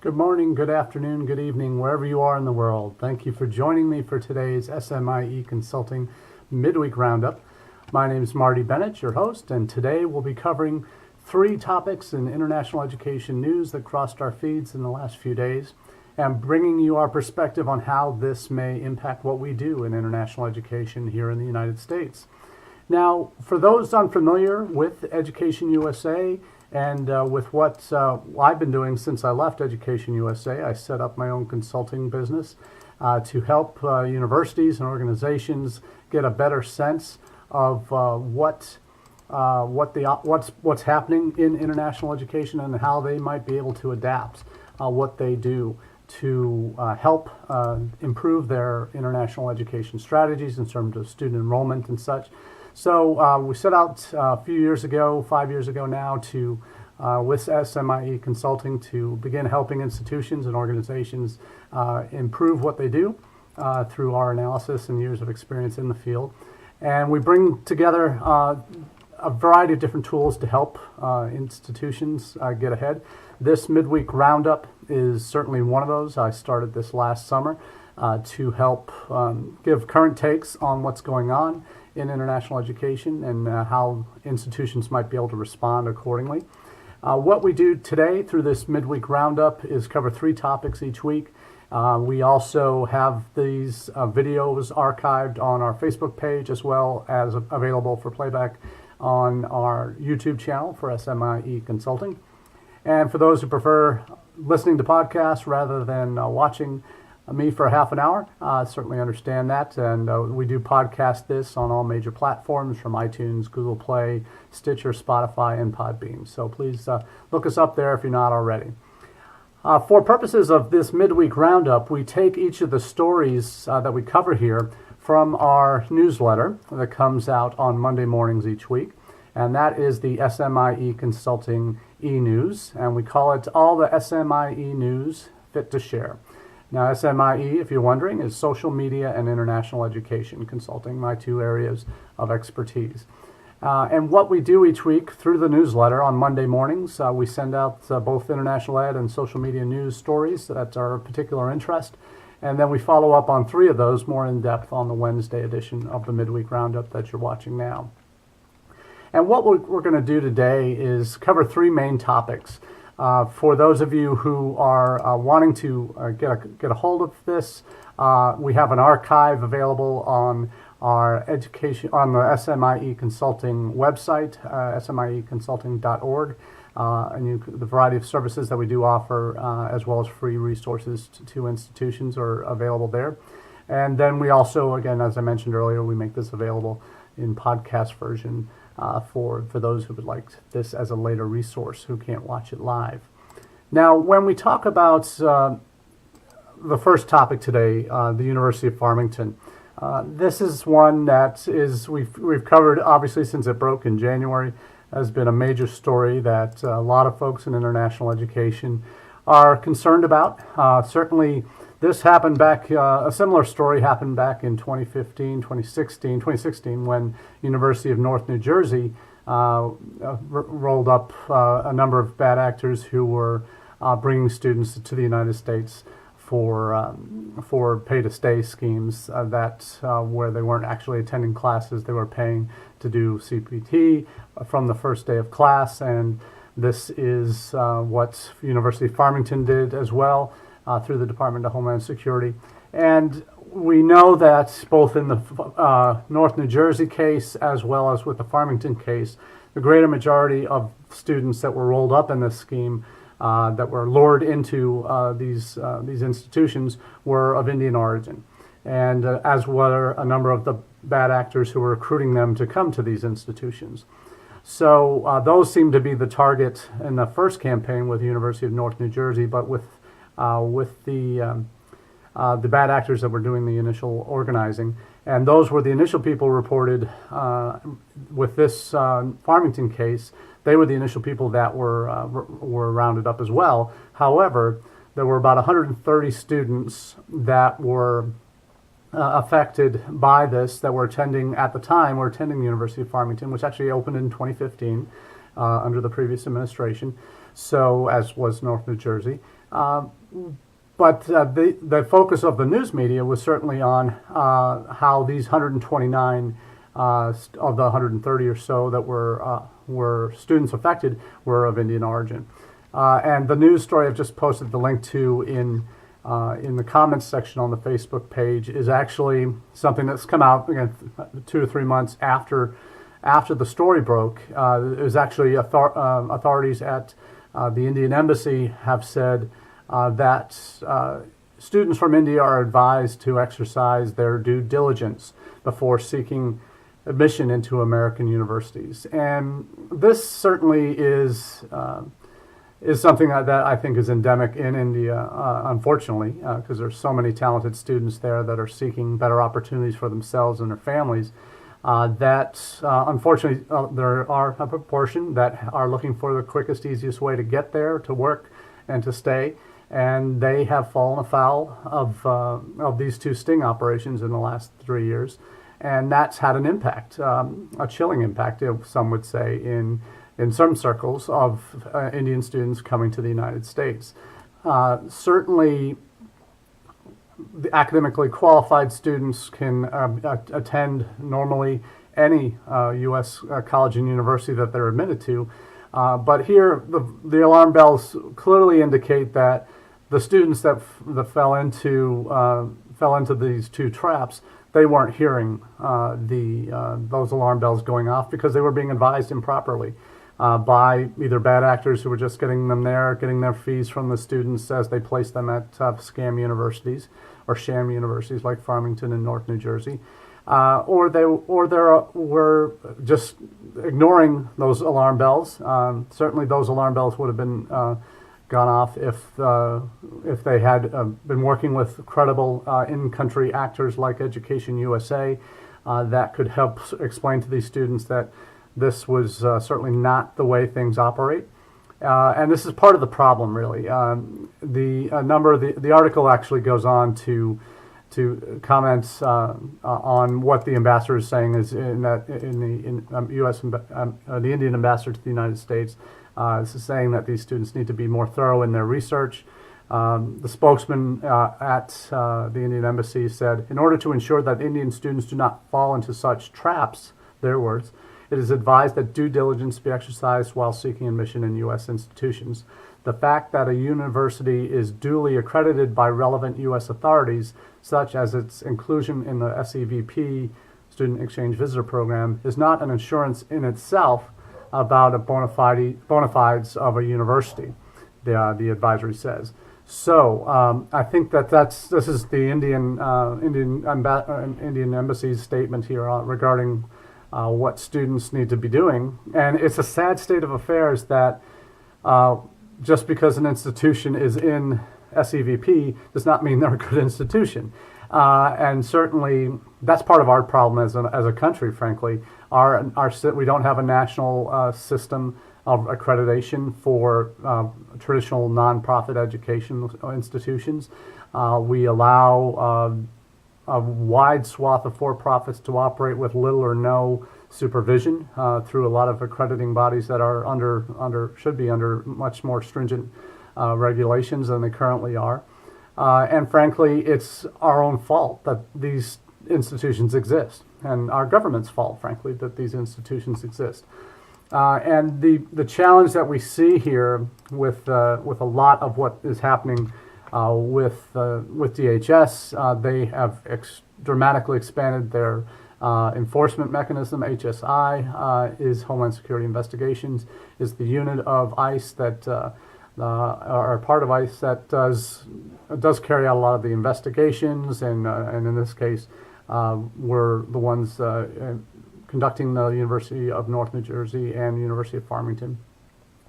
Good morning, good afternoon, good evening, wherever you are in the world. Thank you for joining me for today's SMIE Consulting Midweek Roundup. My name is Marty Bennett, your host, and today we'll be covering three topics in international education news that crossed our feeds in the last few days, and bringing you our perspective on how this may impact what we do in international education here in the United States. Now, for those unfamiliar with Education USA, and with what I've been doing since I left Education USA, I set up my own consulting business to help universities and organizations get a better sense of what's happening in international education and how they might be able to adapt what they do to help improve their international education strategies in terms of student enrollment and such. So we set out a few years ago, 5 years ago now, to with SMIE Consulting to begin helping institutions and organizations improve what they do through our analysis and years of experience in the field. And we bring together a variety of different tools to help institutions get ahead. This midweek roundup is certainly one of those. I started this last summer to help give current takes on what's going on in international education and how institutions might be able to respond accordingly. What we do today through this midweek roundup is cover three topics each week. We also have these videos archived on our Facebook page as well as available for playback on our YouTube channel for SMIE Consulting. And for those who prefer listening to podcasts rather than watching me for half an hour, I certainly understand that, and we do podcast this on all major platforms from iTunes, Google Play, Stitcher, Spotify, and Podbean. So please look us up there if you're not already. For purposes of this midweek roundup, we take each of the stories that we cover here from our newsletter that comes out on Monday mornings each week, and that is the SMIE Consulting e-news, and we call it All the SMIE News Fit to Share. Now, SMIE, if you're wondering, is social media and international education consulting, my two areas of expertise. And what we do each week through the newsletter on Monday mornings, we send out both international ed and social media news stories that are of particular interest. And then we follow up on three of those more in depth on the Wednesday edition of the Midweek Roundup that you're watching now. And what we're going to do today is cover three main topics. For those of you who are wanting to get a hold of this, we have an archive available on our education on the SMIE Consulting website, smieconsulting.org, and the variety of services that we do offer, as well as free resources to institutions, are available there. And then we also, again, as I mentioned earlier, we make this available in podcast version for those who would like this as a later resource who can't watch it live. Now, when we talk about the first topic today, the University of Farmington, this is one that we've covered obviously since it broke in January. Has been a major story that a lot of folks in international education are concerned about. Certainly, this happened back, a similar story happened back in 2016, when University of North New Jersey rolled up a number of bad actors who were bringing students to the United States for pay-to-stay schemes where they weren't actually attending classes, they were paying to do CPT from the first day of class, and this is what University of Farmington did as well through the Department of Homeland Security. And we know that both in the North New Jersey case as well as with the Farmington case, the greater majority of students that were rolled up in this scheme that were lured into these institutions were of Indian origin, and as were a number of the bad actors who were recruiting them to come to these institutions. So those seem to be the target in the first campaign with the University of North New Jersey, but with the bad actors that were doing the initial organizing, and those were the initial people reported with this Farmington case. They were the initial people that were rounded up as well. However, there were about 130 students that were affected by this that were attending at the time, were attending the University of Farmington, which actually opened in 2015 under the previous administration. So, as was North New Jersey. But the focus of the news media was certainly on how these 129 of the 130 or so that were students affected were of Indian origin. And the news story I've just posted the link to in the comments section on the Facebook page is actually something that's come out again 2 to 3 months after the story broke. It was actually authorities at the Indian Embassy have said that students from India are advised to exercise their due diligence before seeking admission into American universities. And this certainly is something that I think is endemic in India, unfortunately, because there's so many talented students there that are seeking better opportunities for themselves and their families. Unfortunately, there are a proportion that are looking for the quickest, easiest way to get there, to work, and to stay. And they have fallen afoul of these two sting operations in the last 3 years. And that's had an impact, a chilling impact, some would say, in some circles of Indian students coming to the United States. Certainly, the academically qualified students can attend normally any U.S. college and university that they're admitted to. But here, the alarm bells clearly indicate that the students that fell into these two traps, they weren't hearing those alarm bells going off because they were being advised improperly by either bad actors who were just getting their fees from the students as they placed them at scam universities or sham universities like Farmington in North New Jersey, or they were just ignoring those alarm bells. Certainly, those alarm bells would have been gone off if they had been working with credible in-country actors like Education USA that could help explain to these students that this was certainly not the way things operate. And this is part of the problem, really. The article actually goes on to comments on what the ambassador is saying is the Indian ambassador to the United States is saying that these students need to be more thorough in their research. The spokesman at the Indian Embassy said, in order to ensure that Indian students do not fall into such traps, their words, it is advised that due diligence be exercised while seeking admission in U.S. institutions. The fact that a university is duly accredited by relevant U.S. authorities, such as its inclusion in the SEVP, Student Exchange Visitor Program, is not an assurance in itself about the bona fides of a university, the advisory says. So I think this is the Indian Embassy's statement here regarding what students need to be doing. And it's a sad state of affairs that just because an institution is in SEVP does not mean they're a good institution. And certainly that's part of our problem as a country, frankly. We don't have a national system of accreditation for traditional nonprofit education institutions. We allow a wide swath of for-profits to operate with little or no supervision through a lot of accrediting bodies that are should be under much more stringent regulations than they currently are. And frankly, it's our own fault that these institutions exist, and our government's fault, frankly, that these institutions exist. And the challenge that we see here with a lot of what is happening with DHS, they have dramatically expanded their enforcement mechanism. HSI is Homeland Security Investigations, is the unit of ICE that are part of ICE that does carry out a lot of the investigations, and in this case, we're the ones conducting the University of North New Jersey and the University of Farmington.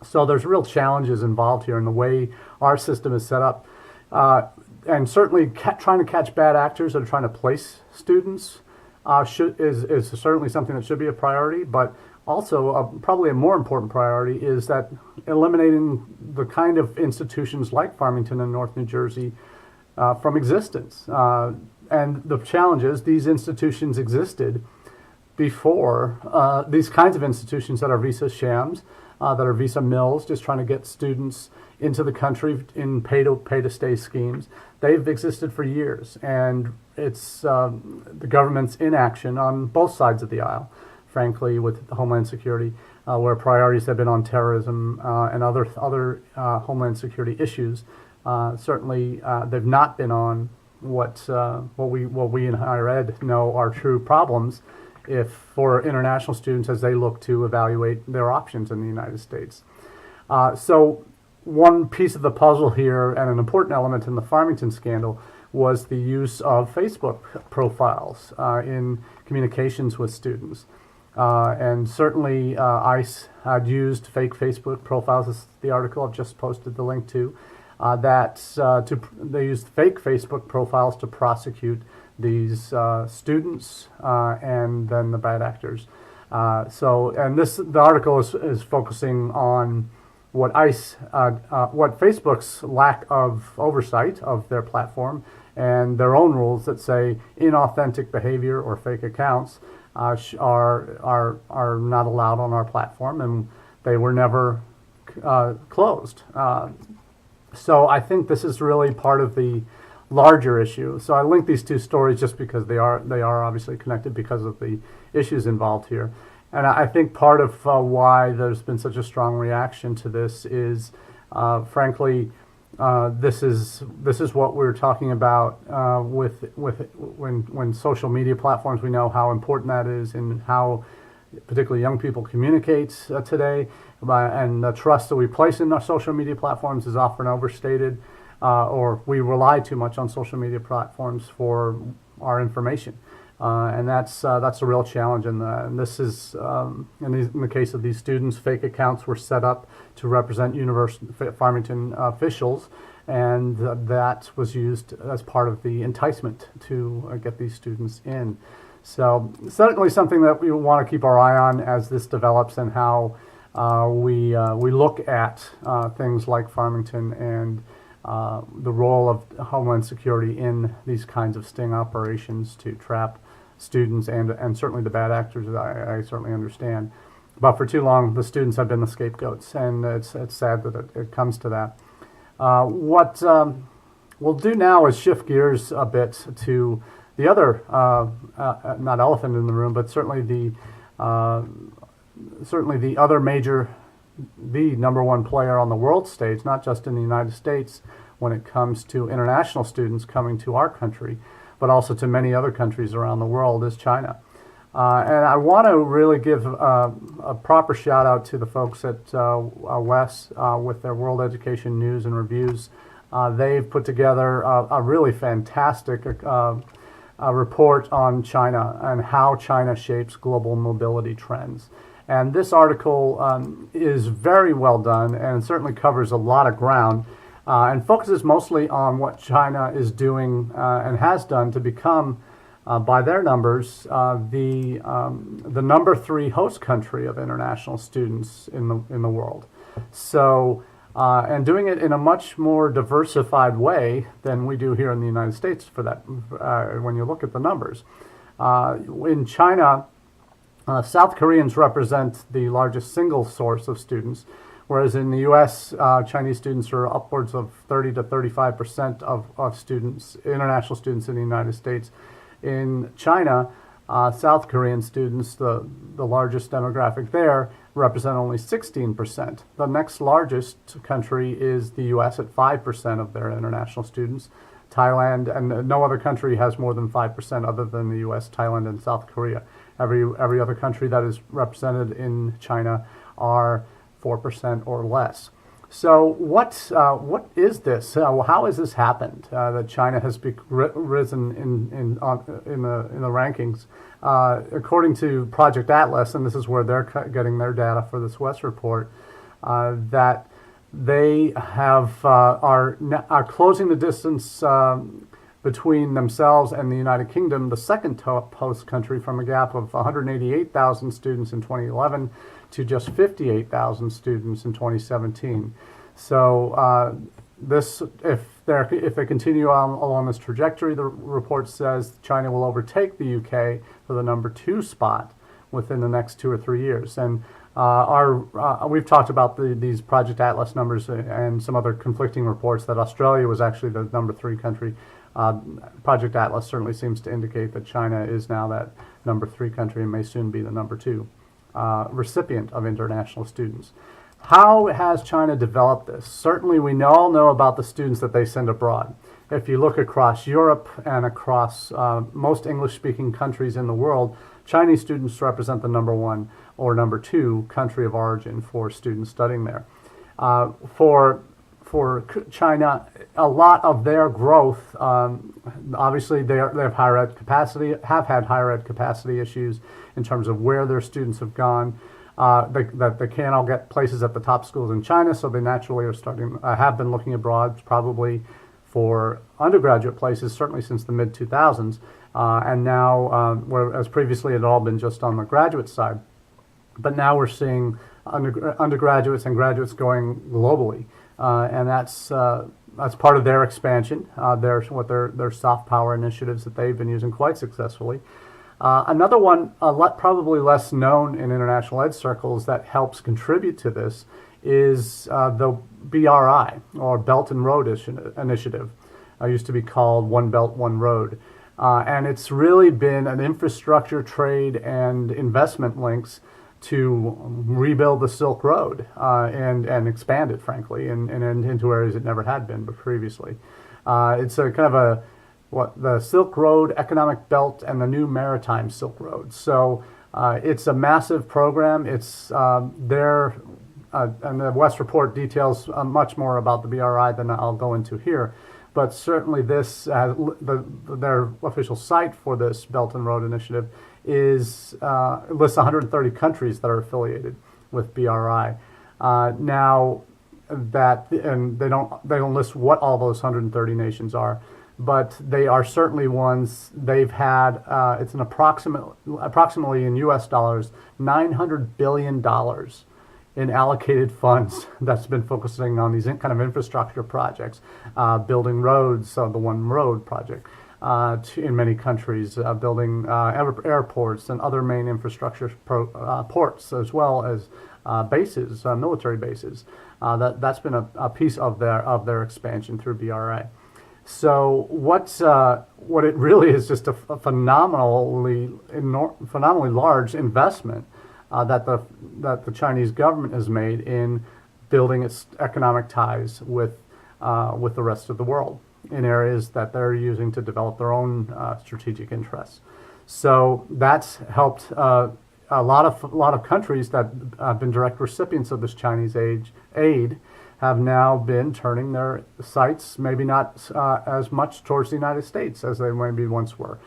So there's real challenges involved here in the way our system is set up. And certainly trying to catch bad actors that are trying to place students is certainly something that should be a priority, but also probably a more important priority is that eliminating the kind of institutions like Farmington and North New Jersey from existence. And the challenge is these institutions existed before, these kinds of institutions that are visa shams that are visa mills, just trying to get students into the country in pay-to-stay schemes. They've existed for years, and it's the government's inaction on both sides of the aisle, frankly, with Homeland Security, where priorities have been on terrorism and other Homeland Security issues. Certainly, they've not been on what we in higher ed know are true problems for international students as they look to evaluate their options in the United States. So one piece of the puzzle here, and an important element in the Farmington scandal, was the use of Facebook profiles in communications with students. And certainly ICE had used fake Facebook profiles, as the article I've just posted the link to, they used fake Facebook profiles to prosecute these students and then the bad actors. The article is focusing on what Facebook's lack of oversight of their platform and their own rules that say inauthentic behavior or fake accounts are not allowed on our platform, and they were never closed. So I think this is really part of the larger issue. So I link these two stories just because they are obviously connected because of the issues involved here. And I think part of why there's been such a strong reaction to this is, frankly, this is what we're talking about when social media platforms. We know how important that is and how particularly young people communicate today, and the trust that we place in our social media platforms is often overstated, or we rely too much on social media platforms for our information. And that's a real challenge, and this is in the case of these students, fake accounts were set up to represent Farmington officials, and that was used as part of the enticement to get these students in. So certainly something that we want to keep our eye on as this develops, and how we look at things like Farmington and the role of Homeland Security in these kinds of sting operations to trap students and certainly the bad actors. I certainly understand, but for too long the students have been the scapegoats, and it's sad that it comes to that. What we'll do now is shift gears a bit to the other not elephant in the room, but certainly the other major, the number one player on the world stage, not just in the United States when it comes to international students coming to our country, but also to many other countries around the world, is China. And I want to really give a proper shout out to the folks at WES with their World Education News and Reviews. They've put together a really fantastic report on China and how China shapes global mobility trends. And this article is very well done and certainly covers a lot of ground, and focuses mostly on what China is doing and has done to become, by their numbers, the number 3 host country of international students in the world. So, and doing it in a much more diversified way than we do here in the United States. For that, when you look at the numbers, in China, South Koreans represent the largest single source of students, whereas in the U.S., Chinese students are upwards of 30 to 35% of students, international students in the United States. In China, South Korean students, the largest demographic there, represent only 16%. The next largest country is the U.S. at 5% of their international students. Thailand, and no other country has more than 5% other than the U.S., Thailand, and South Korea. Every other country that is represented in China are 4% or less. So what is this? How has this happened that China has risen in the rankings? According to Project Atlas, and this is where they're getting their data for this WES report, that they are closing the distance between themselves and the United Kingdom, the second top host country, from a gap of 188,000 students in 2011 to just 58,000 students in 2017. So if they continue along this trajectory, the report says China will overtake the UK for the number 2 spot within the next 2 or 3 years. And We've talked about these Project Atlas numbers and some other conflicting reports that Australia was actually the #3 country. Project Atlas certainly seems to indicate that China is now that #3 country and may soon be the #2 recipient of international students. How has China developed this? Certainly we all know about the students that they send abroad. If you look across Europe and across most English-speaking countries in the world, Chinese students represent the #1 or #2 country of origin for students studying there. For China, a lot of their growth, obviously they have higher ed capacity, have had higher ed capacity issues in terms of where their students have gone. That they can't all get places at the top schools in China, so they naturally are have been looking abroad, probably for undergraduate places, certainly since the mid-2000s, and now, whereas previously it had all been just on the graduate side, but now we're seeing undergraduates and graduates going globally, and that's part of their expansion, their soft power initiatives that they've been using quite successfully. Another one, probably less known in international ed circles, that helps contribute to this is the BRI, or Belt and Road Initiative. It used to be called One Belt, One Road. And it's really been an infrastructure, trade, and investment links to rebuild the Silk Road and expand it, frankly, and into areas it never had been but previously. It's a kind of the Silk Road economic belt and the new maritime Silk Road. So it's a massive program. It's and the West Report details much more about the BRI than I'll go into here. But certainly this, their official site for this Belt and Road Initiative lists 130 countries that are affiliated with BRI. Now that, and they don't list what all those 130 nations are, but they are certainly ones they've had. It's an approximately in U.S. dollars, $900 billion in allocated funds that's been focusing on these kind of infrastructure projects, building roads, the One Road project, in many countries, building airports and other main infrastructure ports, as well as bases, military bases. That's been a piece of their expansion through BRI. So what it really is, just a phenomenally large investment that the Chinese government has made in building its economic ties with the rest of the world in areas that they're using to develop their own strategic interests. So that's helped a lot of countries that have been direct recipients of this Chinese aid have now been turning their sights, maybe not as much towards the United States as they maybe once were.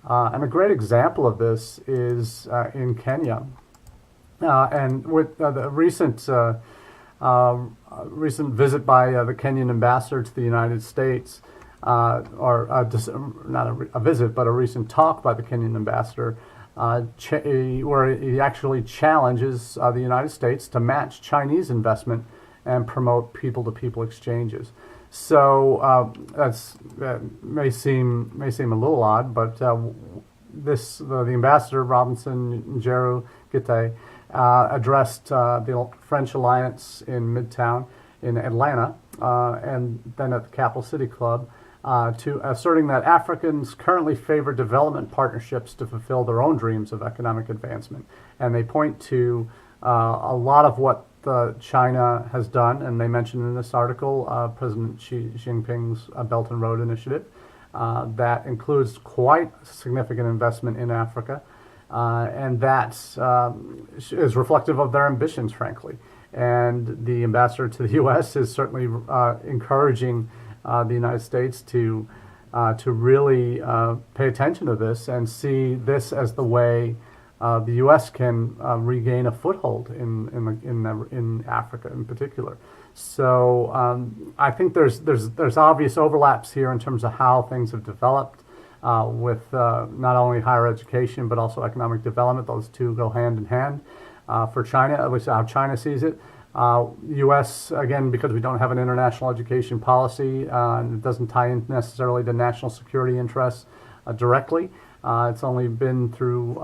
And a great example of this is in Kenya. And with the recent visit by the Kenyan ambassador to the United States, not a visit, but a recent talk by the Kenyan ambassador, where he actually challenges the United States to match Chinese investment and promote people-to-people exchanges. So that may seem a little odd, but the ambassador Robinson Njeru Gite addressed the French Alliance in Midtown in Atlanta, and then at the Capital City Club, to asserting that Africans currently favor development partnerships to fulfill their own dreams of economic advancement. And they point to a lot of what China has done, and they mentioned in this article President Xi Jinping's Belt and Road Initiative that includes quite significant investment in Africa, and that is reflective of their ambitions, frankly. And the ambassador to the U.S. is certainly encouraging the United States to really pay attention to this and see this as the way the U.S. can regain a foothold in Africa in particular. So I think there's obvious overlaps here in terms of how things have developed with not only higher education but also economic development. Those two go hand in hand for China, at least how China sees it. U.S., again, because we don't have an international education policy, and it doesn't tie in necessarily to national security interests directly. It's only been through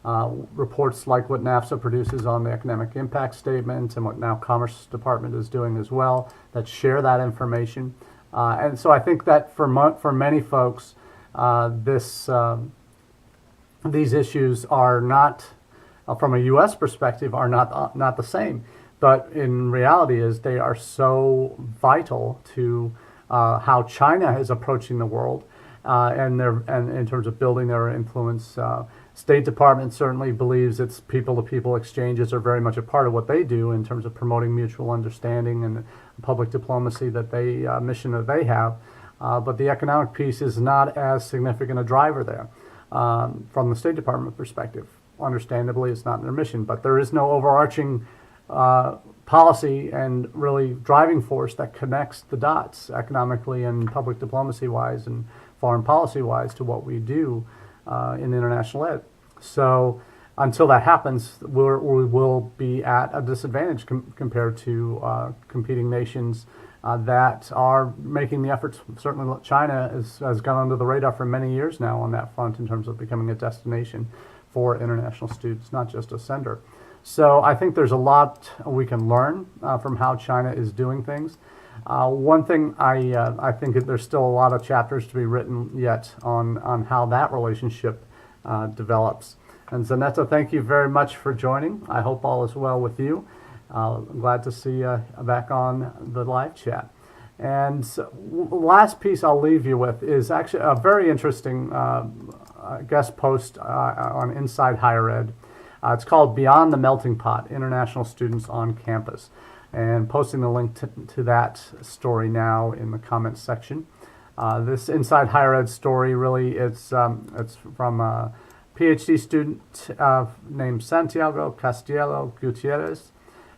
reports like what NAFSA produces on the economic impact statement and what now Commerce Department is doing as well that share that information. And so I think that for many folks, these issues are not, from a U.S. perspective, are not the same. But in reality, is they are so vital to how China is approaching the world, and in terms of building their influence. State Department certainly believes its people-to-people exchanges are very much a part of what they do in terms of promoting mutual understanding and public diplomacy mission that they have. But the economic piece is not as significant a driver there from the State Department perspective. Understandably, it's not in their mission, but there is no overarching policy and really driving force that connects the dots economically and public diplomacy-wise and foreign policy-wise to what we do in international ed. So until that happens, we will be at a disadvantage compared to competing nations that are making the efforts. Certainly China has gone under the radar for many years now on that front in terms of becoming a destination for international students, not just a sender. So I think there's a lot we can learn from how China is doing things. One thing I think there's still a lot of chapters to be written yet on how that relationship develops. And Zanetta, thank you very much for joining. I hope all is well with you. I'm glad to see you back on the live chat. And last piece I'll leave you with is actually a very interesting guest post on Inside Higher Ed. It's called Beyond the Melting Pot, International Students on Campus. And posting the link to that story now in the comments section. This Inside Higher Ed story really, it's from a PhD student named Santiago Castiello Gutierrez.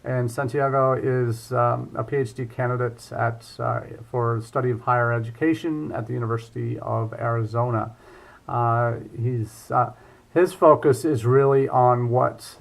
And Santiago is a PhD candidate for study of higher education at the University of Arizona. His focus is really on what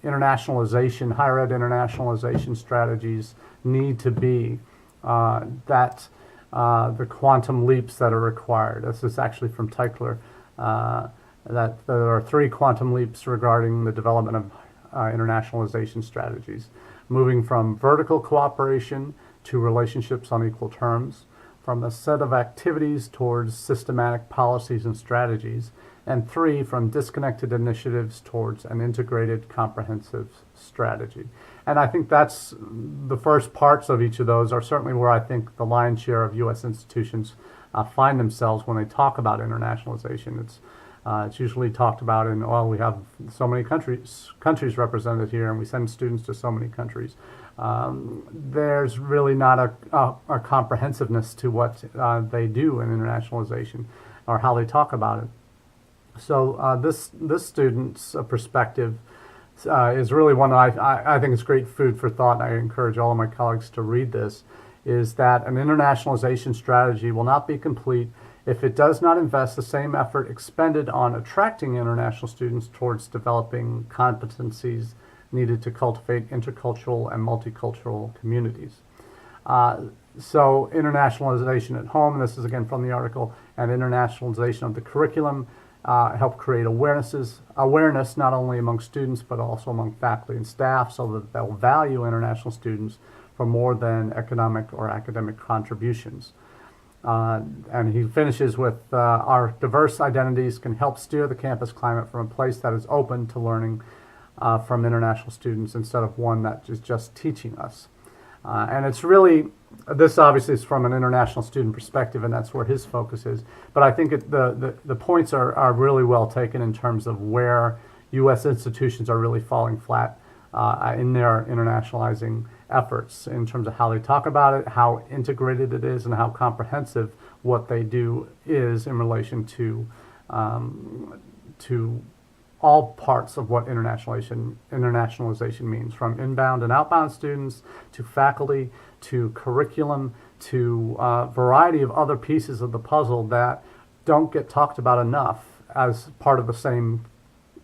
internationalization, higher ed internationalization strategies need to be, the quantum leaps that are required. This is actually from Teichler, that there are 3 quantum leaps regarding the development of internationalization strategies, moving from vertical cooperation to relationships on equal terms, from a set of activities towards systematic policies and strategies, and 3, from disconnected initiatives towards an integrated, comprehensive strategy. And I think that's the first parts of each of those are certainly where I think the lion's share of U.S. institutions find themselves when they talk about internationalization. It's usually talked about in, well, we have so many countries represented here, and we send students to so many countries. There's really not a comprehensiveness to what they do in internationalization or how they talk about it. So this student's perspective is really one that I think is great food for thought, and I encourage all of my colleagues to read this, is that an internationalization strategy will not be complete if it does not invest the same effort expended on attracting international students towards developing competencies needed to cultivate intercultural and multicultural communities. So internationalization at home, and this is again from the article, and internationalization of the curriculum help create awareness not only among students but also among faculty and staff so that they'll value international students for more than economic or academic contributions. And he finishes with, our diverse identities can help steer the campus climate from a place that is open to learning from international students instead of one that is just teaching us. And it's really, this obviously is from an international student perspective, and that's where his focus is. But I think the points are really well taken in terms of where U.S. institutions are really falling flat in their internationalizing efforts, in terms of how they talk about it, how integrated it is, and how comprehensive what they do is in relation to all parts of what internationalization means, from inbound and outbound students to faculty to curriculum to a variety of other pieces of the puzzle that don't get talked about enough as part of the same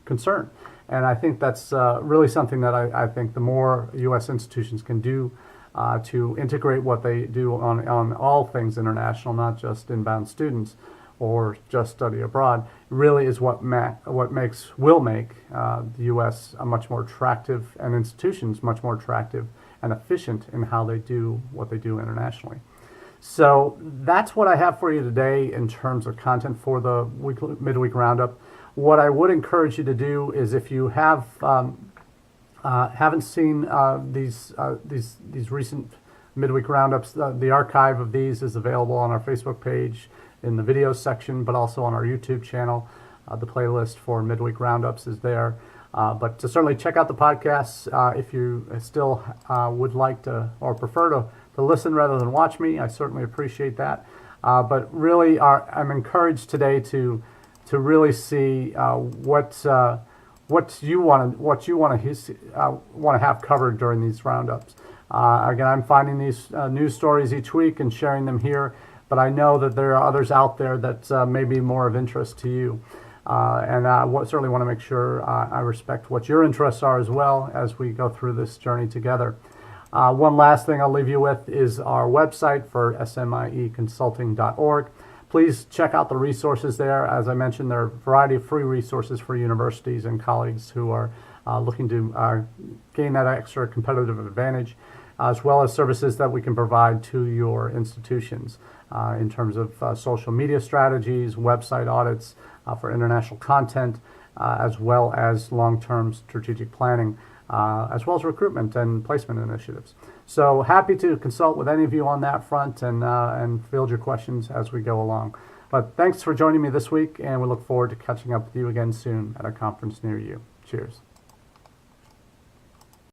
concern. And I think that's really something that I think the more U.S. institutions can do to integrate what they do on all things international, not just inbound students, or just study abroad, really is what will make the U.S. a much more attractive, and institutions much more attractive and efficient in how they do what they do internationally. So that's what I have for you today in terms of content for the midweek roundup. What I would encourage you to do is, if you haven't seen these recent midweek roundups, the archive of these is available on our Facebook page in the video section, but also on our YouTube channel. The playlist for midweek roundups is there. But to certainly check out the podcasts if you still would like to or prefer to listen rather than watch me. I certainly appreciate that. But really, I'm encouraged today to really see what you want to have covered during these roundups. Again, I'm finding these news stories each week and sharing them here, but I know that there are others out there that may be more of interest to you. And I certainly want to make sure I respect what your interests are as well as we go through this journey together. One last thing I'll leave you with is our website for smieconsulting.org. Please check out the resources there. As I mentioned, there are a variety of free resources for universities and colleagues who are looking to gain that extra competitive advantage, as well as services that we can provide to your institutions in terms of social media strategies, website audits for international content, as well as long-term strategic planning, as well as recruitment and placement initiatives. So happy to consult with any of you on that front and field your questions as we go along. But thanks for joining me this week, and we look forward to catching up with you again soon at a conference near you. Cheers.